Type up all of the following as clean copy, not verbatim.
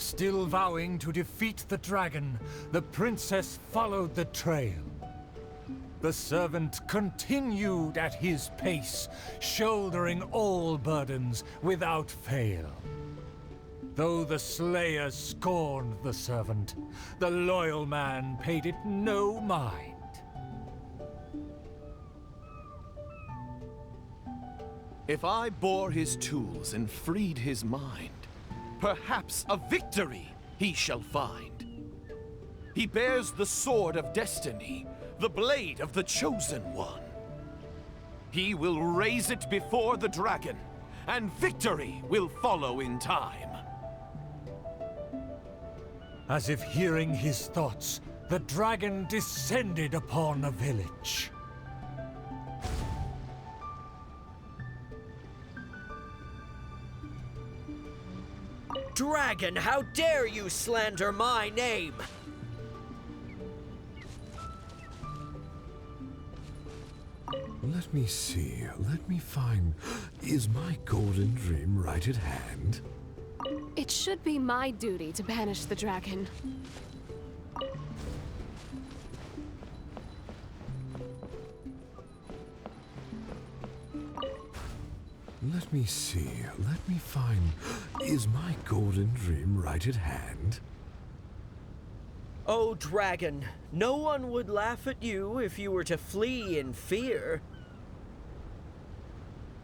Still vowing to defeat the dragon, the princess followed the trail. The servant continued at his pace, shouldering all burdens without fail. Though the slayer scorned the servant, the loyal man paid it no mind. If I bore his tools and freed his mind, perhaps a victory he shall find. He bears the sword of destiny, the blade of the chosen one. He will raise it before the dragon, and victory will follow in time. As if hearing his thoughts, the dragon descended upon a village. Dragon, how dare you slander my name? Let me see, let me find... Is my golden dream right at hand? It should be my duty to banish the dragon. Let me see, let me find... Is my golden dream right at hand? Oh, dragon, no one would laugh at you if you were to flee in fear.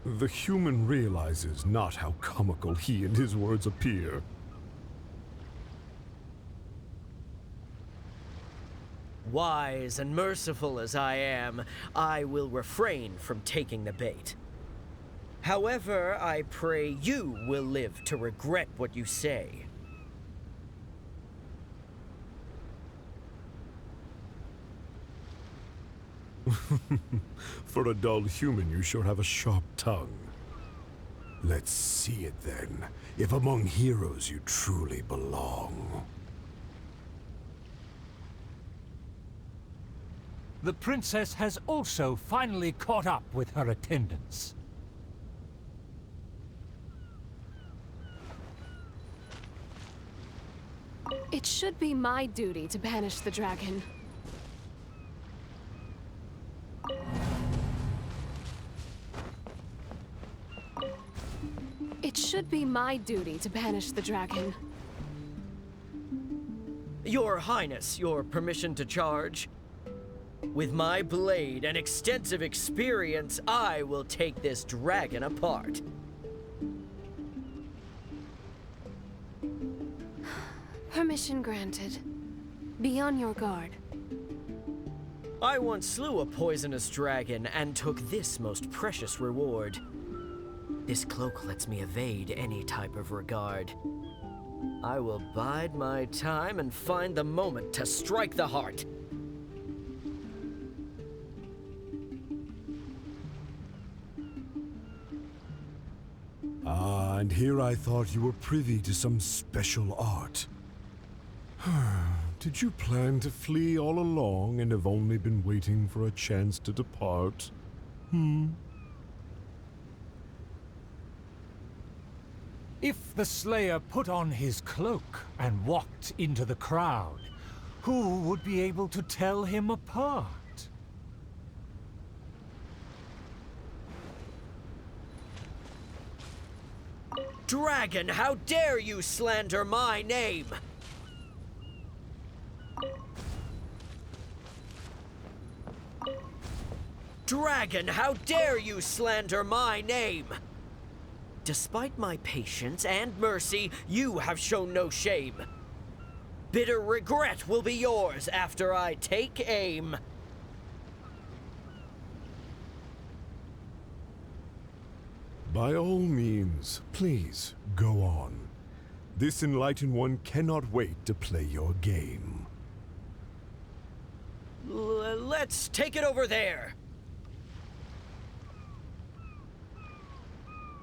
The human realizes not how comical he and his words appear. Wise and merciful as I am, I will refrain from taking the bait. However, I pray you will live to regret what you say. For a dull human, you sure have a sharp tongue. Let's see it then, if among heroes you truly belong. The princess has also finally caught up with her attendants. It should be my duty to banish the dragon. It should be my duty to banish the dragon. Your Highness, your permission to charge? With my blade and extensive experience, I will take this dragon apart. Permission granted. Be on your guard. I once slew a poisonous dragon and took this most precious reward. This cloak lets me evade any type of regard. I will bide my time and find the moment to strike the heart. Ah, and here I thought you were privy to some special art. Did you plan to flee all along and have only been waiting for a chance to depart? If the slayer put on his cloak and walked into the crowd, who would be able to tell him apart? Dragon, how dare you slander my name? Dragon, how dare you slander my name? Despite my patience and mercy, you have shown no shame. Bitter regret will be yours after I take aim. By all means, please, go on. This enlightened one cannot wait to play your game. Let's take it over there.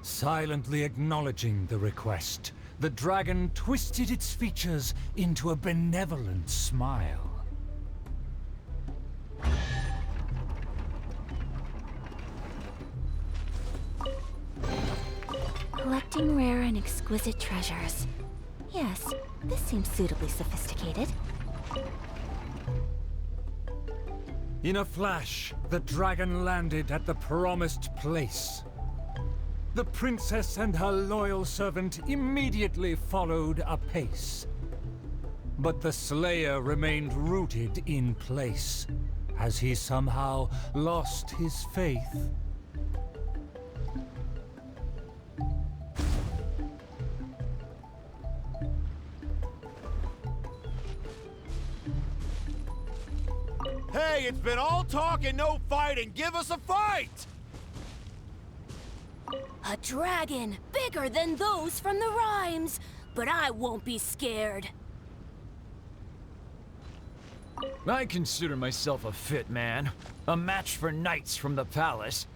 Silently acknowledging the request, the dragon twisted its features into a benevolent smile. Collecting rare and exquisite treasures. Yes, this seems suitably sophisticated. In a flash, the dragon landed at the promised place. The princess and her loyal servant immediately followed apace. But the Slayer remained rooted in place, as he somehow lost his faith. Hey, it's been all talk and no fighting. Give us a fight! A dragon, bigger than those from the rhymes. But I won't be scared. I consider myself a fit man. A match for knights from the palace.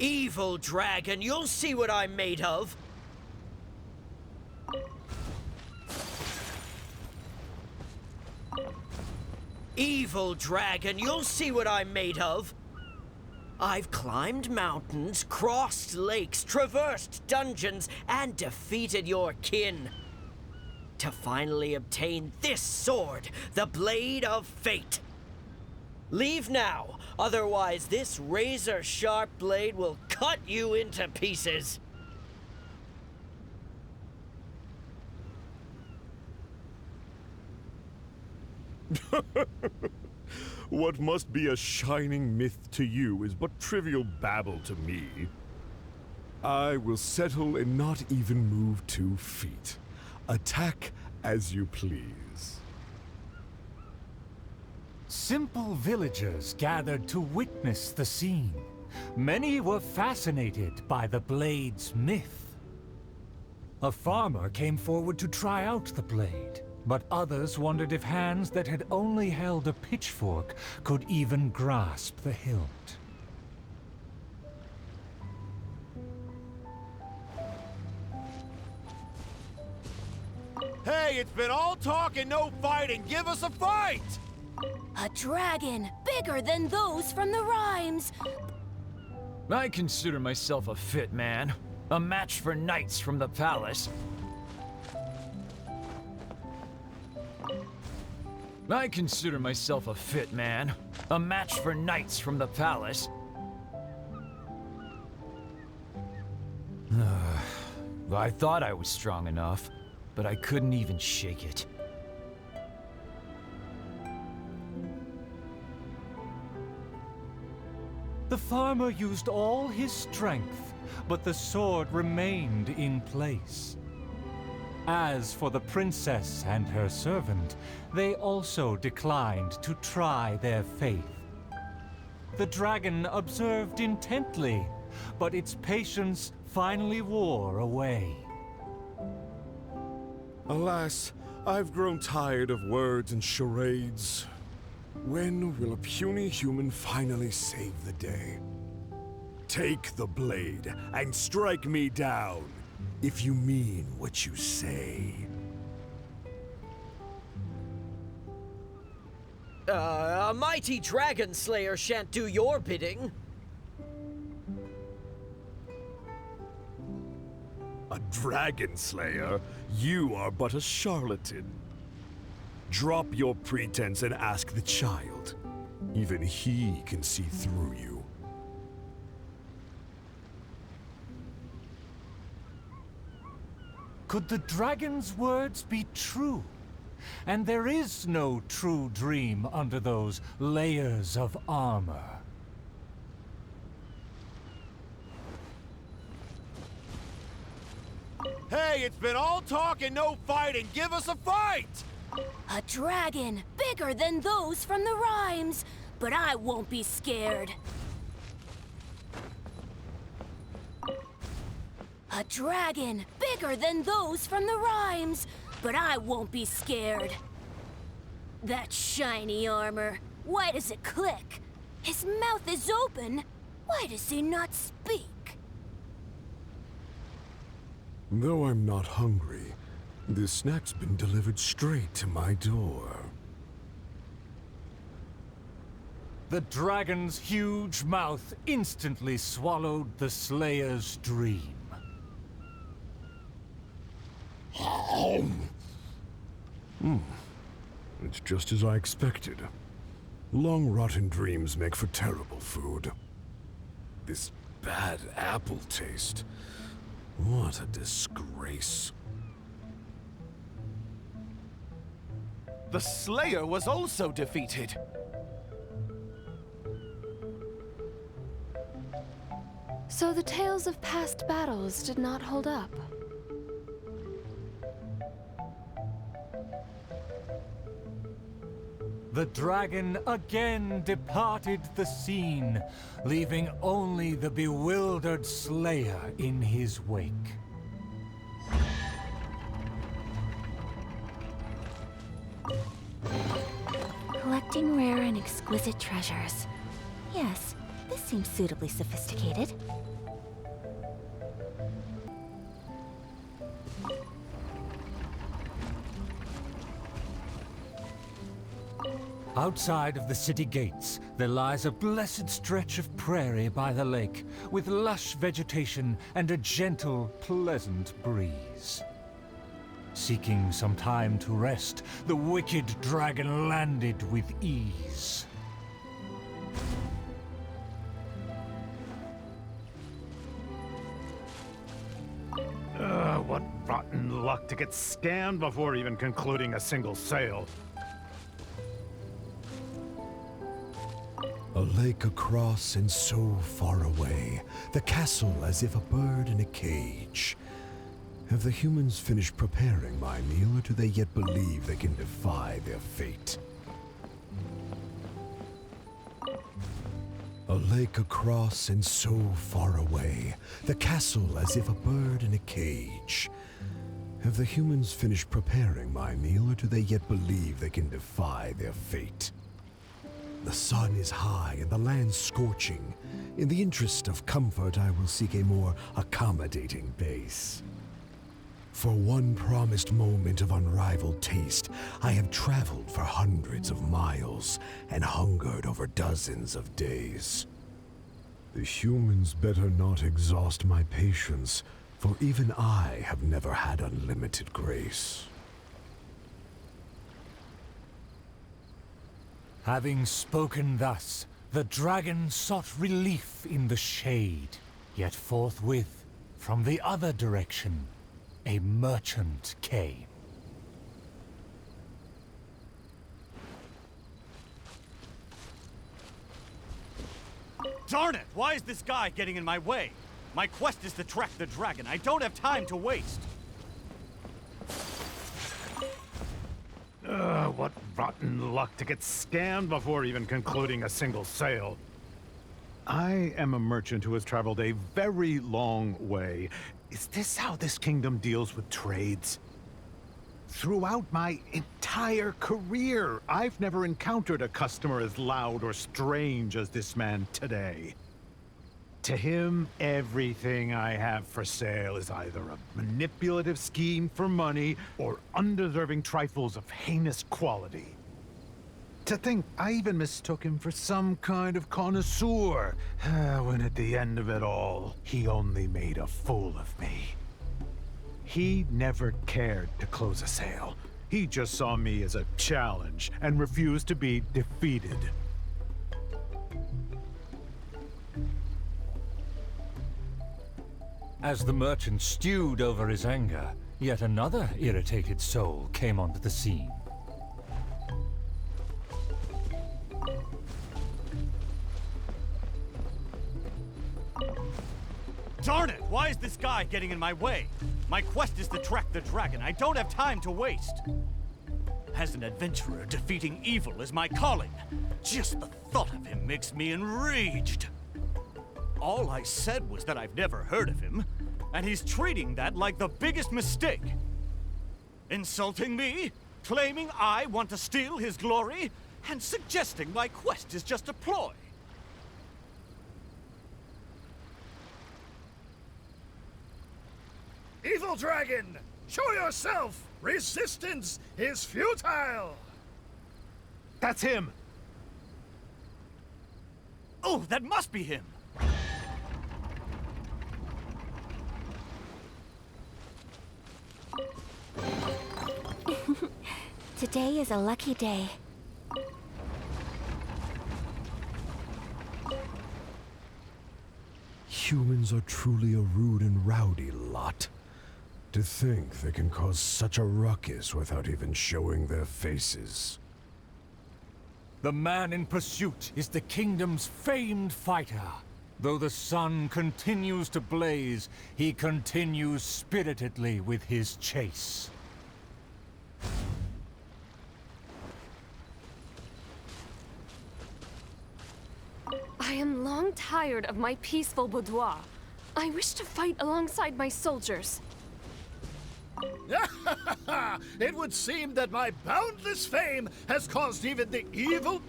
Evil dragon, you'll see what I'm made of. Evil dragon, you'll see what I'm made of. I've climbed mountains, crossed lakes, traversed dungeons, and defeated your kin. To finally obtain this sword, the Blade of Fate. Leave now, otherwise this razor-sharp blade will cut you into pieces. What must be a shining myth to you is but trivial babble to me. I will settle and not even move 2 feet. Attack as you please. Simple villagers gathered to witness the scene. Many were fascinated by the blade's myth. A farmer came forward to try out the blade, but others wondered if hands that had only held a pitchfork could even grasp the hilt. Hey, it's been all talk and no fighting. Give us a fight! A dragon, bigger than those from the rhymes. I consider myself a fit man. A match for knights from the palace. I consider myself a fit man. A match for knights from the palace. I thought I was strong enough, but I couldn't even shake it. The farmer used all his strength, but the sword remained in place. As for the princess and her servant, they also declined to try their faith. The dragon observed intently, but its patience finally wore away. Alas, I've grown tired of words and charades. When will a puny human finally save the day? Take the blade and strike me down, if you mean what you say. A mighty dragon slayer shan't do your bidding. A dragon slayer? You are but a charlatan. Drop your pretense and ask the child. Even he can see through you. Could the dragon's words be true? And there is no true dream under those layers of armor. Hey, it's been all talk and no fighting. Give us a fight! A dragon, bigger than those from the rhymes. But I won't be scared. A dragon, bigger than those from the rhymes. But I won't be scared. That shiny armor, why does it click? His mouth is open. Why does he not speak? Though I'm not hungry, this snack's been delivered straight to my door. The dragon's huge mouth instantly swallowed the Slayer's dream. It's just as I expected. Long rotten dreams make for terrible food. This bad apple taste. What a disgrace. The Slayer was also defeated. So the tales of past battles did not hold up. The dragon again departed the scene, leaving only the bewildered Slayer in his wake. Collecting rare and exquisite treasures. Yes, this seems suitably sophisticated. Outside of the city gates, there lies a blessed stretch of prairie by the lake, with lush vegetation and a gentle, pleasant breeze. Seeking some time to rest, the wicked dragon landed with ease. What rotten luck to get scammed before even concluding a single sale. A lake across and so far away, the castle as if a bird in a cage. Have the humans finished preparing my meal, or do they yet believe they can defy their fate? A lake across and so far away, the castle as if a bird in a cage. Have the humans finished preparing my meal, or do they yet believe they can defy their fate? The sun is high and the land scorching. In the interest of comfort, I will seek a more accommodating base. For one promised moment of unrivaled taste, I have traveled for hundreds of miles and hungered over dozens of days. The humans better not exhaust my patience, for even I have never had unlimited grace. Having spoken thus, the dragon sought relief in the shade. Yet forthwith, from the other direction, a merchant came. Darn it! Why is this guy getting in my way? My quest is to track the dragon. I don't have time to waste. What rotten luck to get scammed before even concluding a single sale. I am a merchant who has traveled a very long way. Is this how this kingdom deals with trades? Throughout my entire career, I've never encountered a customer as loud or strange as this man today. To him, everything I have for sale is either a manipulative scheme for money or undeserving trifles of heinous quality. To think I even mistook him for some kind of connoisseur, when at the end of it all, he only made a fool of me. He never cared to close a sale. He just saw me as a challenge and refused to be defeated. As the merchant stewed over his anger, yet another irritated soul came onto the scene. Darn it! Why is this guy getting in my way? My quest is to track the dragon. I don't have time to waste. As an adventurer, defeating evil is my calling. Just the thought of him makes me enraged. All I said was that I've never heard of him, and he's treating that like the biggest mistake. Insulting me, claiming I want to steal his glory, and suggesting my quest is just a ploy. Evil dragon, show yourself! Resistance is futile! That's him! Oh, that must be him! Today is a lucky day. Humans are truly a rude and rowdy lot. To think they can cause such a ruckus without even showing their faces. The man in pursuit is the kingdom's famed fighter. Though the sun continues to blaze, he continues spiritedly with his chase. I am long tired of my peaceful boudoir. I wish to fight alongside my soldiers. It would seem that my boundless fame has caused even the evil...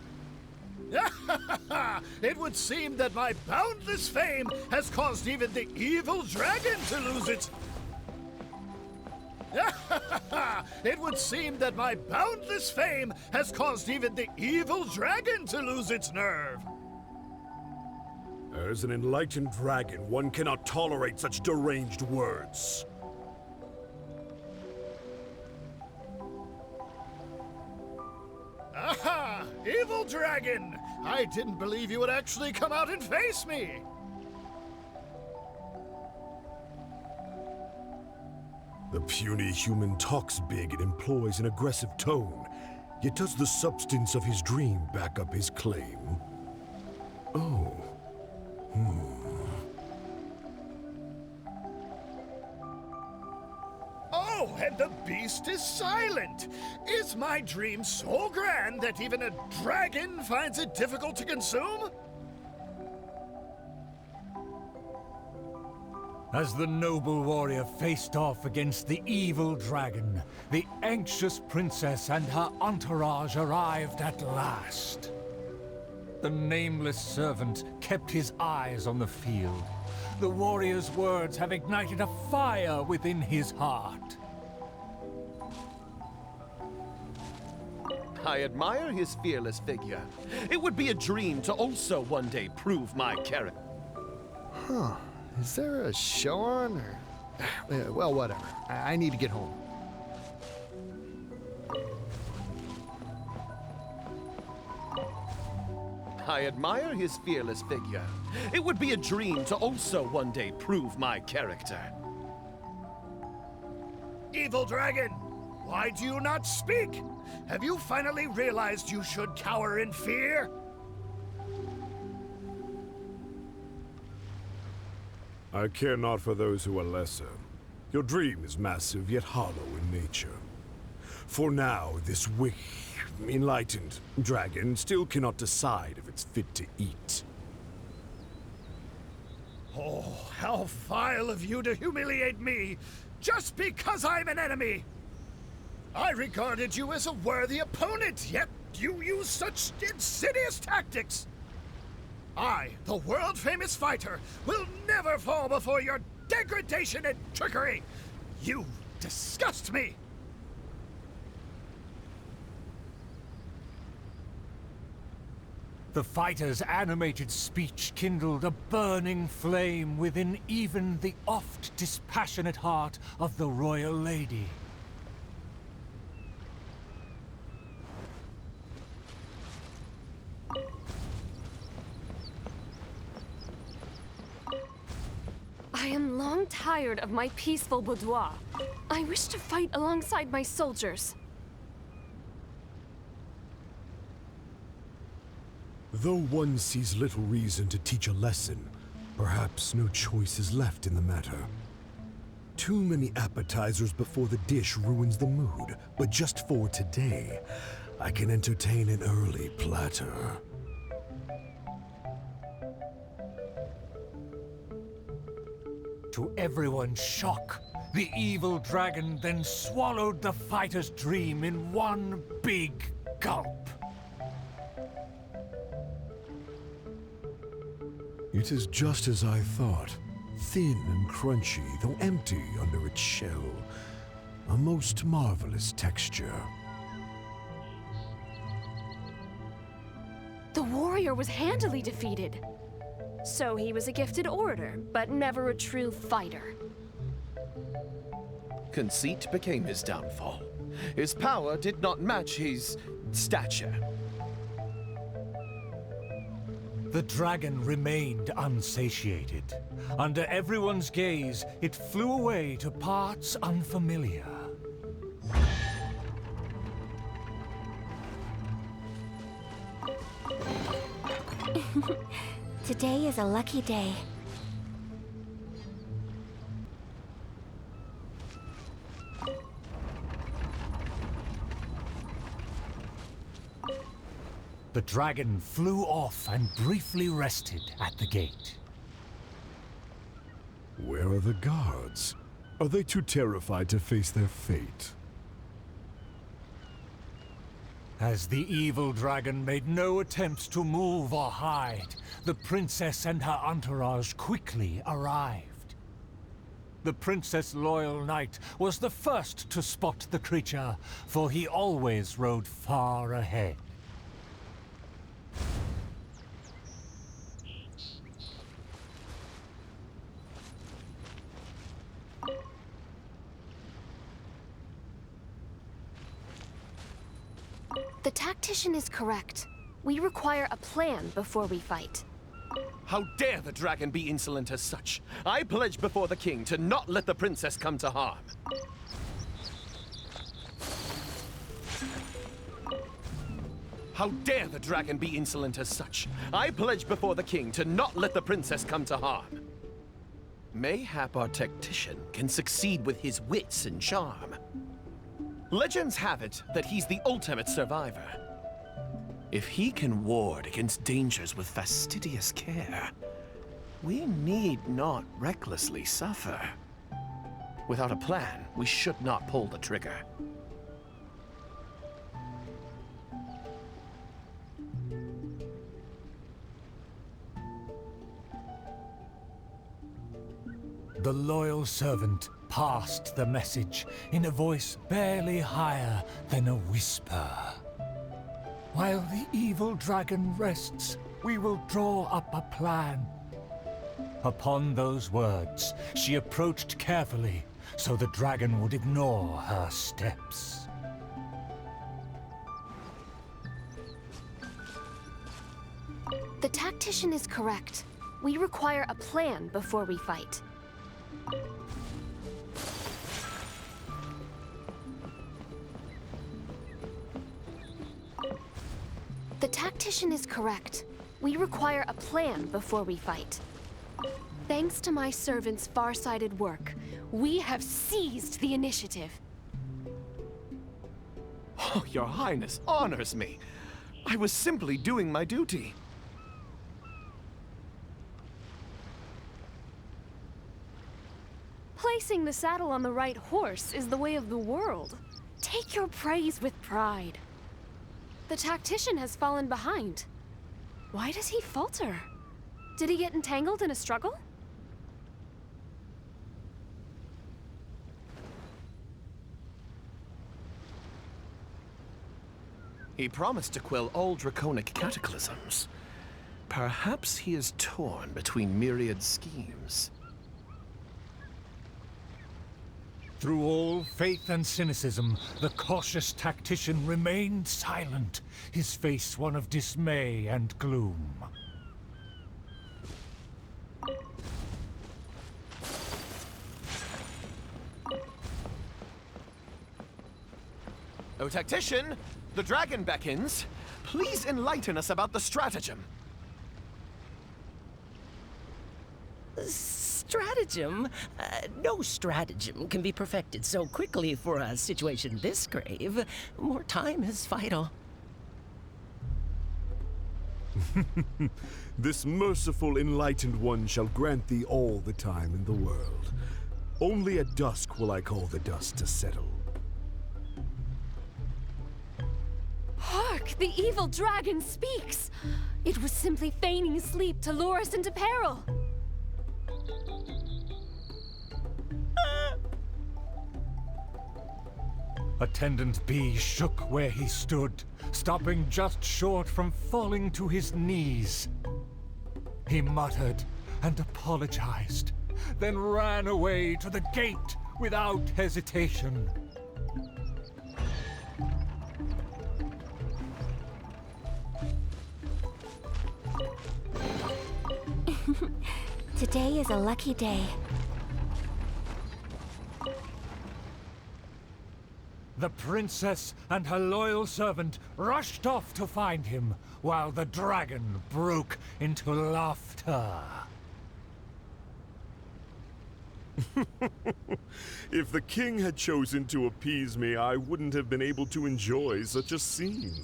It would seem that my boundless fame has caused even the evil dragon to lose its... It would seem that my boundless fame has caused even the evil dragon to lose its nerve. As an enlightened dragon, one cannot tolerate such deranged words. Aha! Evil dragon! I didn't believe you would actually come out and face me! The puny human talks big and employs an aggressive tone, yet does the substance of his dream back up his claim? Oh. Oh, and the beast is silent! Is my dream so grand that even a dragon finds it difficult to consume? As the noble warrior faced off against the evil dragon, the anxious princess and her entourage arrived at last. The nameless servant kept his eyes on the field. The warrior's words have ignited a fire within his heart. I admire his fearless figure. It would be a dream to also one day prove my character. Huh. Is there a show on, or... well, whatever. I need to get home. I admire his fearless figure. It would be a dream to also one day prove my character. Evil dragon! Why do you not speak? Have you finally realized you should cower in fear? I care not for those who are lesser. Your dream is massive, yet hollow in nature. For now, this enlightened dragon still cannot decide if it's fit to eat. Oh, how vile of you to humiliate me, just because I'm an enemy! I regarded you as a worthy opponent, yet you use such insidious tactics! I, the world-famous fighter, will never fall before your degradation and trickery! You disgust me! The fighter's animated speech kindled a burning flame within even the oft dispassionate heart of the royal lady. I am long tired of my peaceful boudoir. I wish to fight alongside my soldiers. Though one sees little reason to teach a lesson, perhaps no choice is left in the matter. Too many appetizers before the dish ruins the mood, but just for today, I can entertain an early platter. To everyone's shock, the evil dragon then swallowed the fighter's dream in one big gulp. It is just as I thought. Thin and crunchy, though empty under its shell. A most marvelous texture. The warrior was handily defeated. So he was a gifted orator, but never a true fighter. Conceit became his downfall. His power did not match his stature. The dragon remained unsatiated. Under everyone's gaze, it flew away to parts unfamiliar. Today is a lucky day. The dragon flew off and briefly rested at the gate. Where are the guards? Are they too terrified to face their fate? As the evil dragon made no attempts to move or hide, the princess and her entourage quickly arrived. The princess' loyal knight was the first to spot the creature, for he always rode far ahead. The tactician is correct. We require a plan before we fight. How dare the dragon be insolent as such? I pledge before the king to not let the princess come to harm. How dare the dragon be insolent as such? I pledge before the king to not let the princess come to harm. Mayhap our tactician can succeed with his wits and charm. Legends have it that he's the ultimate survivor. If he can ward against dangers with fastidious care, we need not recklessly suffer. Without a plan, we should not pull the trigger. The loyal servant passed the message in a voice barely higher than a whisper. While the evil dragon rests, we will draw up a plan. Upon those words, she approached carefully, so the dragon would ignore her steps. The tactician is correct. We require a plan before we fight. The tactician is correct. We require a plan before we fight. Thanks to my servant's far-sighted work, we have seized the initiative. Oh, Your Highness honors me. I was simply doing my duty. Placing the saddle on the right horse is the way of the world. Take your praise with pride. The tactician has fallen behind. Why does he falter? Did he get entangled in a struggle? He promised to quell all draconic cataclysms. Perhaps he is torn between myriad schemes. Through all faith and cynicism, the cautious tactician remained silent, his face one of dismay and gloom. O tactician, the dragon beckons. Please enlighten us about the stratagem. Stratagem? No stratagem can be perfected so quickly for a situation this grave. More time is vital. This merciful, enlightened one shall grant thee all the time in the world. Only at dusk will I call the dust to settle. Hark! The evil dragon speaks! It was simply feigning sleep to lure us into peril. Attendant B shook where he stood, stopping just short from falling to his knees. He muttered and apologized, then ran away to the gate without hesitation. Today is a lucky day. The princess and her loyal servant rushed off to find him, while the dragon broke into laughter. If the king had chosen to appease me, I wouldn't have been able to enjoy such a scene.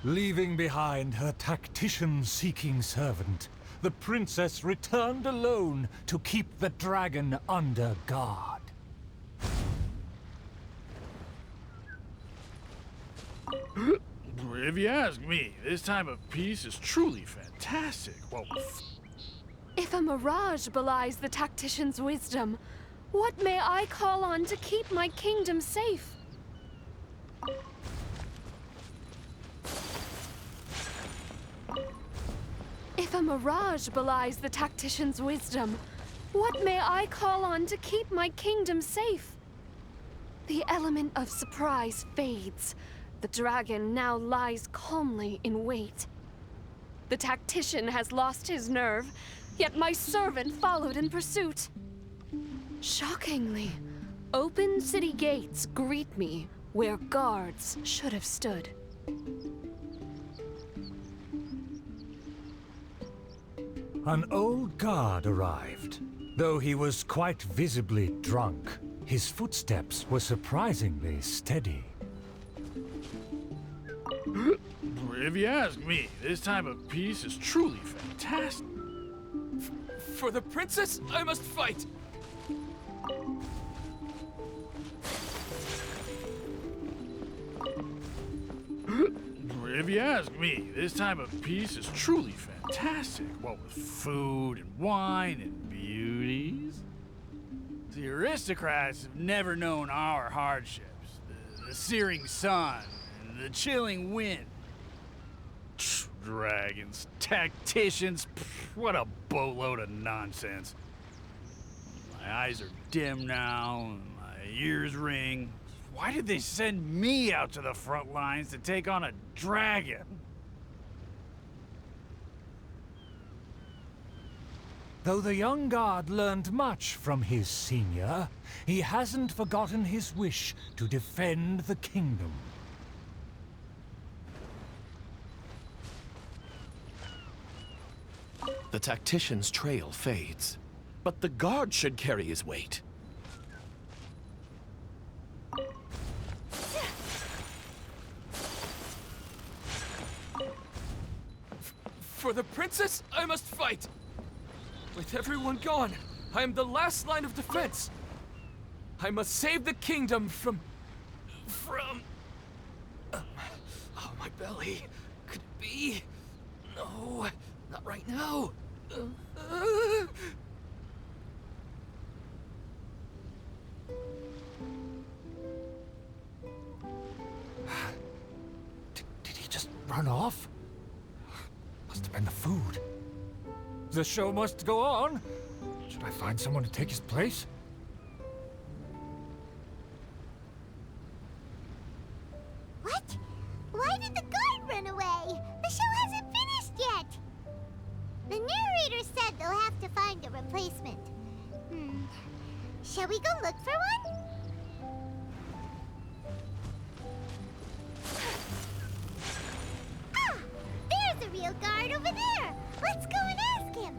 Leaving behind her tactician-seeking servant, the princess returned alone to keep the dragon under guard. If you ask me, this time of peace is truly fantastic. Well, If a mirage belies the tactician's wisdom, what may I call on to keep my kingdom safe? If a mirage belies the tactician's wisdom, what may I call on to keep my kingdom safe? The element of surprise fades. The dragon now lies calmly in wait. The tactician has lost his nerve, yet my servant followed in pursuit. Shockingly, open city gates greet me where guards should have stood. An old guard arrived. Though he was quite visibly drunk, his footsteps were surprisingly steady. if you ask me, this time of peace is truly fantastic. For the princess, I must fight! If you ask me, this time of peace is truly fantastic. What with food and wine and beauties. The aristocrats have never known our hardships. The searing sun and the chilling wind. Dragons, tacticians, what a boatload of nonsense. My eyes are dim now, and my ears ring. Why did they send me out to the front lines to take on a dragon? Though the young guard learned much from his senior, he hasn't forgotten his wish to defend the kingdom. The tactician's trail fades, but the guard should carry his weight. For the princess, I must fight! With everyone gone, I am the last line of defense. I must save the kingdom from... Oh, my belly. Could it be? No, not right now. Did he just run off? Must have been the food. The show must go on. Should I find someone to take his place? What? Why did the guard run away? The show hasn't finished yet. The narrator said they'll have to find a replacement. Shall we go look for one? Ah! There's a real guard over there! Let's go and ask him!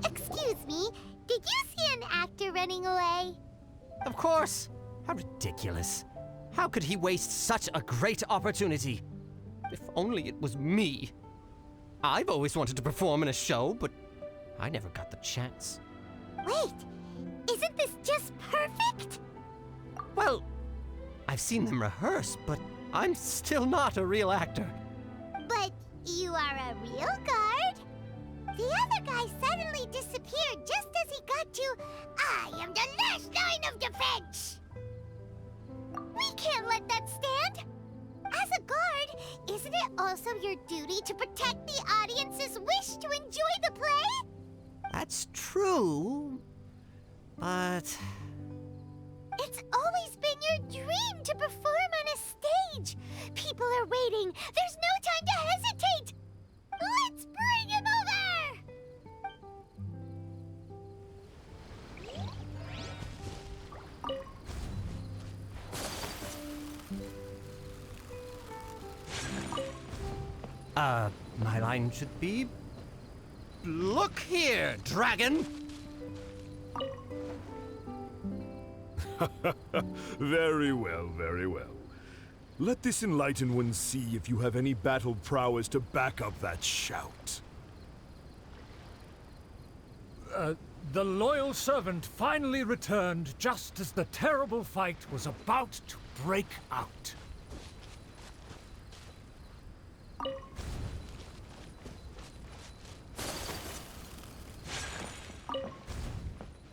Excuse me, did you see an actor running away? Of course! How ridiculous. How could he waste such a great opportunity? If only it was me. I've always wanted to perform in a show, but I never got the chance. Wait, isn't this just perfect? Well, I've seen them rehearse, but I'm still not a real actor. But you are a real guard? The other guy suddenly disappeared just as he got to, I am the last line of defense! We can't let that stand! As a guard, isn't it also your duty to protect the audience's wish to enjoy the play? That's true, but... It's always been your dream to perform on a stage! People are waiting! There's no time to hesitate! Let's My line should be... Look here, dragon! Very well, very well. Let this enlightened one see if you have any battle prowess to back up that shout. The loyal servant finally returned just as the terrible fight was about to break out.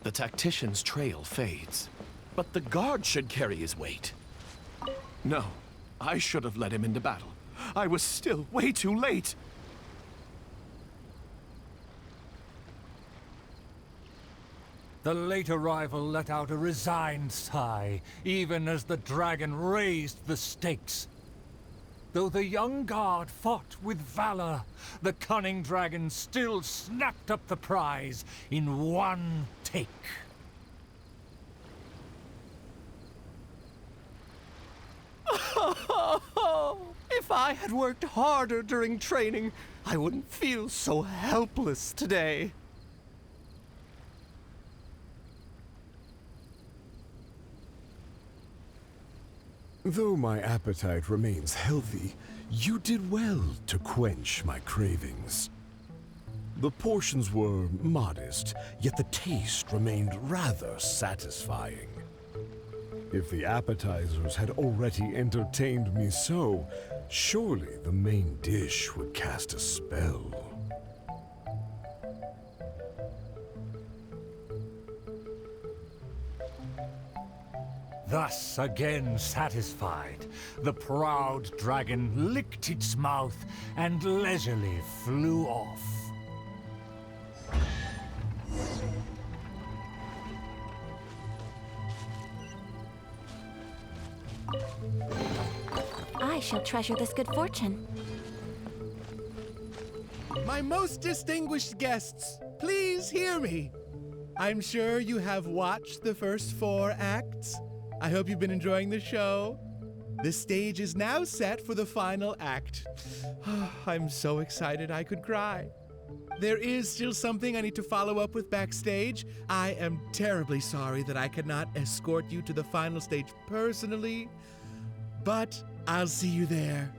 The tactician's trail fades, but the guard should carry his weight. No, I should have led him into battle. I was still way too late. The late arrival let out a resigned sigh, even as the dragon raised the stakes. Though the young guard fought with valor, the cunning dragon still snapped up the prize in one take. If I had worked harder during training, I wouldn't feel so helpless today. Though my appetite remains healthy, you did well to quench my cravings. The portions were modest, yet the taste remained rather satisfying. If the appetizers had already entertained me so, surely the main dish would cast a spell. Thus, again satisfied, the proud dragon licked its mouth and leisurely flew off. I shall treasure this good fortune. My most distinguished guests, please hear me. I'm sure you have watched the first 4 acts. I hope you've been enjoying the show. The stage is now set for the final act. I'm so excited I could cry. There is still something I need to follow up with backstage. I am terribly sorry that I cannot escort you to the final stage personally, but I'll see you there.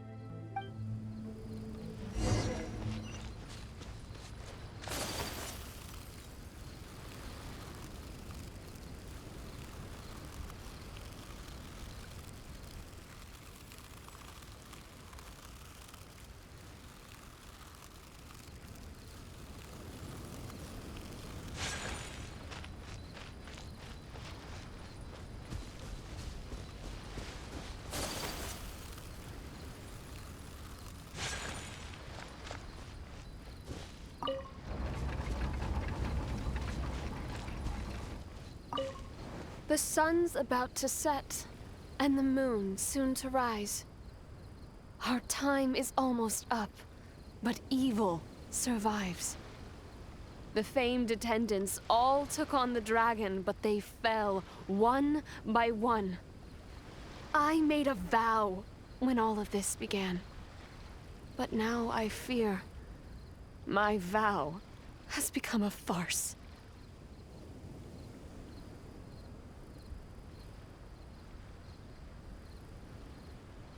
The sun's about to set, and the moon soon to rise. Our time is almost up, but evil survives. The famed attendants all took on the dragon, but they fell one by one. I made a vow when all of this began. But now I fear my vow has become a farce.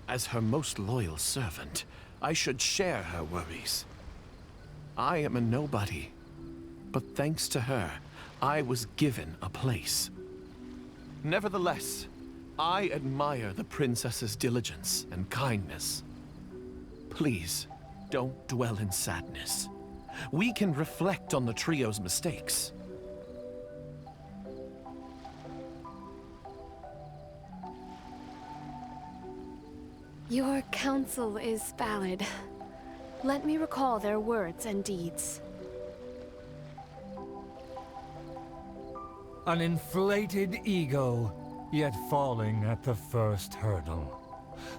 As her most loyal servant, I should share her worries. I am a nobody, but thanks to her, I was given a place. Nevertheless, I admire the princess's diligence and kindness. Please, don't dwell in sadness. We can reflect on the trio's mistakes. Your counsel is valid. Let me recall their words and deeds. An inflated ego, yet falling at the first hurdle.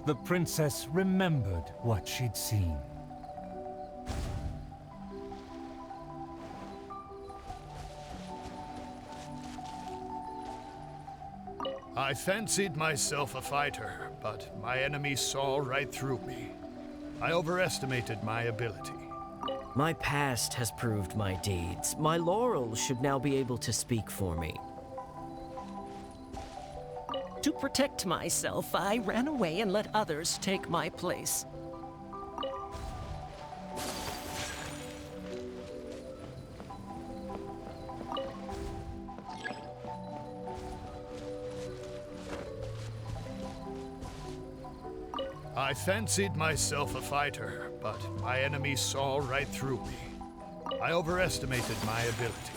The princess remembered what she'd seen. I fancied myself a fighter, but my enemy saw right through me. I overestimated my ability. My past has proved my deeds. My laurels should now be able to speak for me. To protect myself, I ran away and let others take my place. I fancied myself a fighter, but my enemy saw right through me. I overestimated my ability.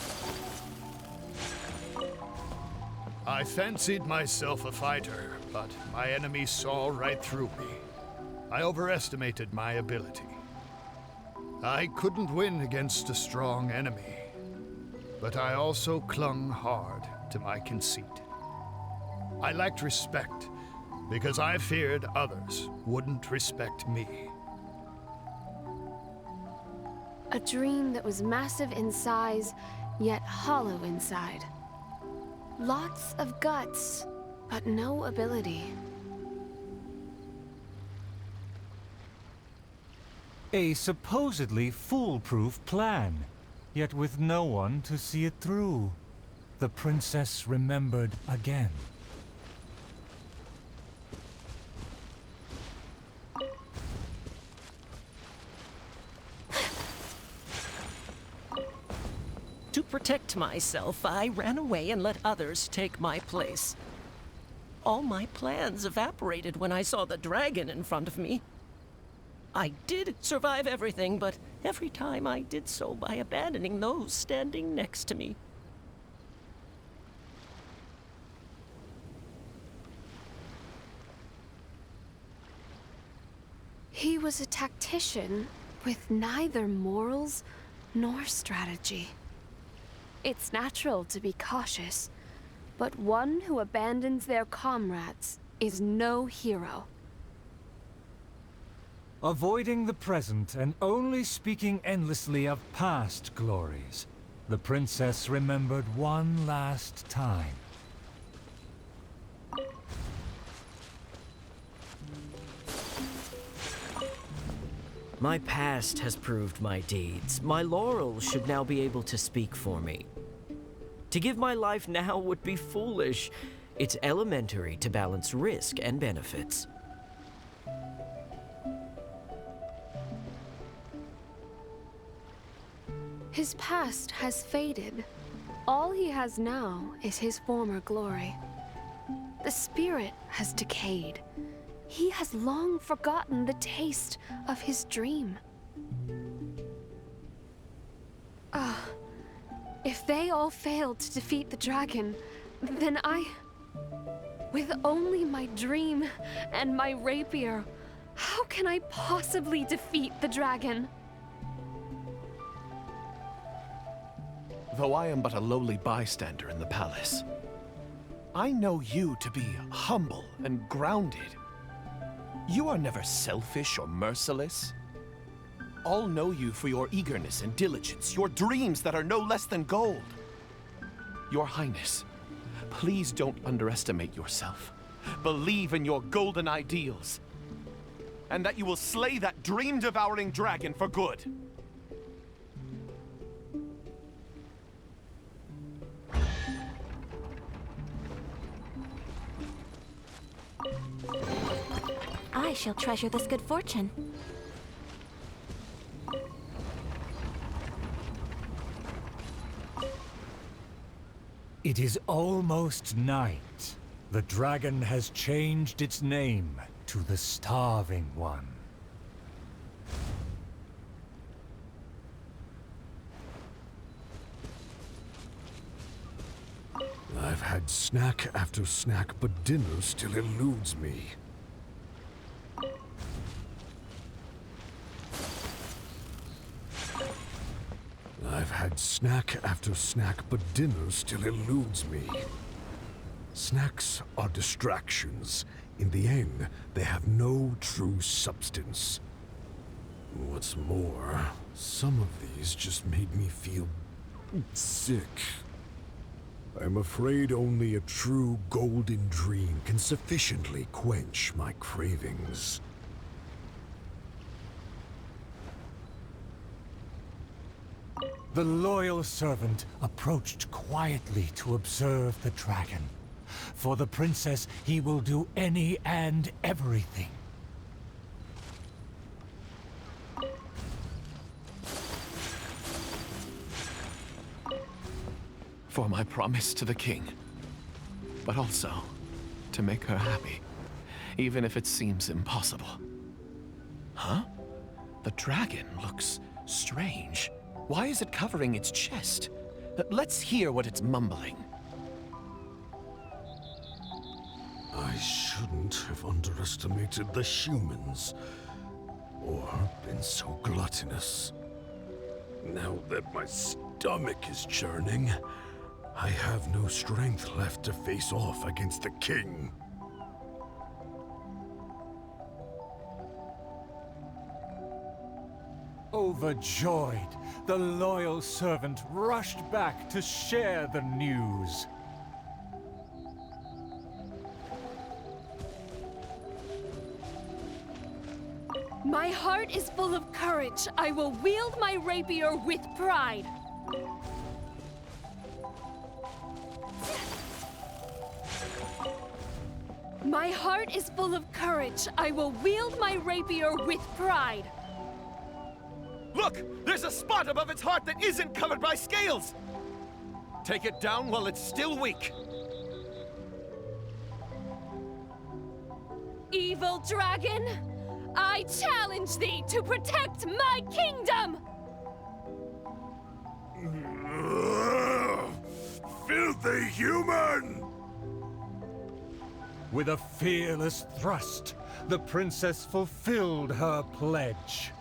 I fancied myself a fighter, but my enemy saw right through me. I overestimated my ability. I couldn't win against a strong enemy, but I also clung hard to my conceit. I lacked respect because I feared others wouldn't respect me. A dream that was massive in size, yet hollow inside. Lots of guts, but no ability. A supposedly foolproof plan, yet with no one to see it through. The princess remembered again. To protect myself, I ran away and let others take my place. All my plans evaporated when I saw the dragon in front of me. I did survive everything, but every time I did so by abandoning those standing next to me. He was a tactician with neither morals nor strategy. It's natural to be cautious, but one who abandons their comrades is no hero. Avoiding the present and only speaking endlessly of past glories, the princess remembered one last time. My past has proved my deeds. My laurels should now be able to speak for me. To give my life now would be foolish. It's elementary to balance risk and benefits. His past has faded. All he has now is his former glory. The spirit has decayed. He has long forgotten the taste of his dream. If they all failed to defeat the dragon, then with only my dream and my rapier, how can I possibly defeat the dragon? Though I am but a lowly bystander in the palace, I know you to be humble and grounded. You are never selfish or merciless. All know you for your eagerness and diligence, your dreams that are no less than gold. Your Highness, please don't underestimate yourself. Believe in your golden ideals, and that you will slay that dream-devouring dragon for good. I shall treasure this good fortune. It is almost night. The dragon has changed its name to the Starving One. I've had snack after snack, but dinner still eludes me. I've had snack after snack, but dinner still eludes me. Snacks are distractions. In the end, they have no true substance. What's more, some of these just made me feel sick. I'm afraid only a true golden dream can sufficiently quench my cravings. The loyal servant approached quietly to observe the dragon. For the princess, he will do any and everything. For my promise to the king, but also to make her happy, even if it seems impossible. Huh? The dragon looks strange. Why is it covering its chest? Let's hear what it's mumbling. I shouldn't have underestimated the humans, or been so gluttonous. Now that my stomach is churning, I have no strength left to face off against the king. Overjoyed, the loyal servant rushed back to share the news. My heart is full of courage. I will wield my rapier with pride. My heart is full of courage. I will wield my rapier with pride. Look! There's a spot above its heart that isn't covered by scales! Take it down while it's still weak. Evil dragon, I challenge thee to protect my kingdom! Filthy human! With a fearless thrust, the princess fulfilled her pledge.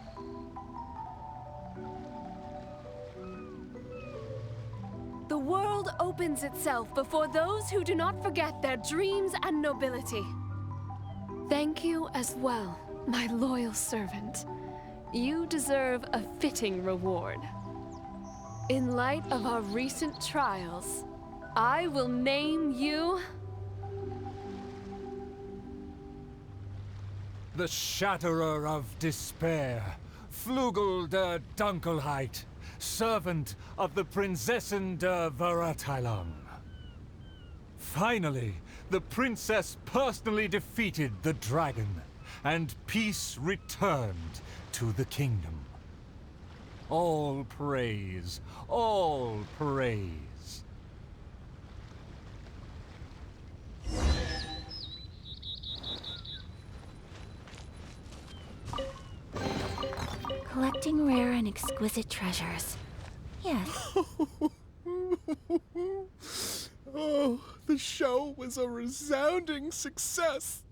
The world opens itself before those who do not forget their dreams and nobility. Thank you as well, my loyal servant. You deserve a fitting reward. In light of our recent trials, I will name you... The Shatterer of Despair, Flugel der Dunkelheit, servant of the Prinzessin der Verurteilung. Finally, the princess personally defeated the dragon, and peace returned to the kingdom. All praise, all praise. Collecting rare and exquisite treasures. Yes. Oh, the show was a resounding success.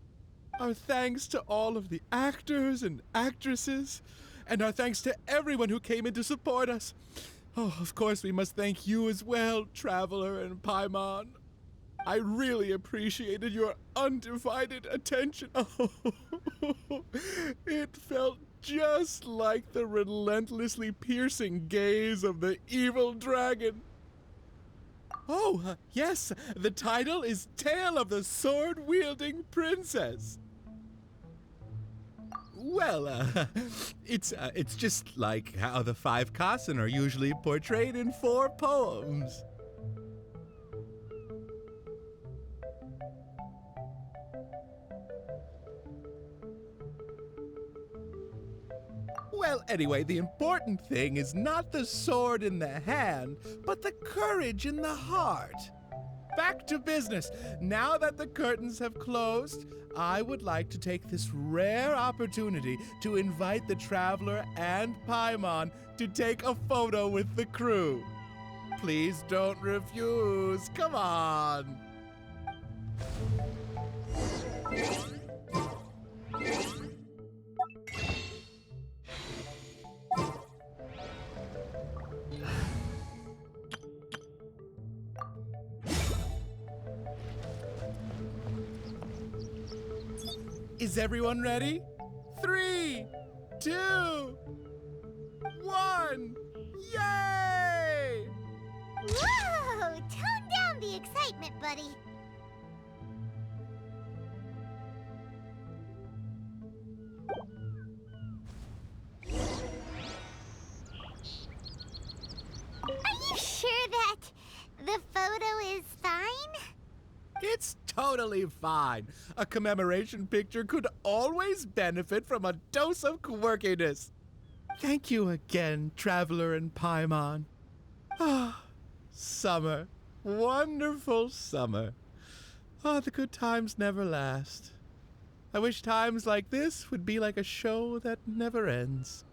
Our thanks to all of the actors and actresses, and our thanks to everyone who came in to support us. Oh, of course, we must thank you as well, Traveler and Paimon. I really appreciated your undivided attention. Oh, it felt just like the relentlessly piercing gaze of the evil dragon. Oh, yes, the title is Tale of the Sword-Wielding Princess. Well, it's just like how the 5 Kassen are usually portrayed in 4 poems. Well, anyway, the important thing is not the sword in the hand, but the courage in the heart. Back to business. Now that the curtains have closed, I would like to take this rare opportunity to invite the Traveler and Paimon to take a photo with the crew. Please don't refuse. Come on. Is everyone ready? 3, 2, 1, yay! Whoa! Tone down the excitement, buddy. The photo is fine? It's totally fine. A commemoration picture could always benefit from a dose of quirkiness. Thank you again, Traveler and Paimon. Ah, summer. Wonderful summer. Ah, the good times never last. I wish times like this would be like a show that never ends.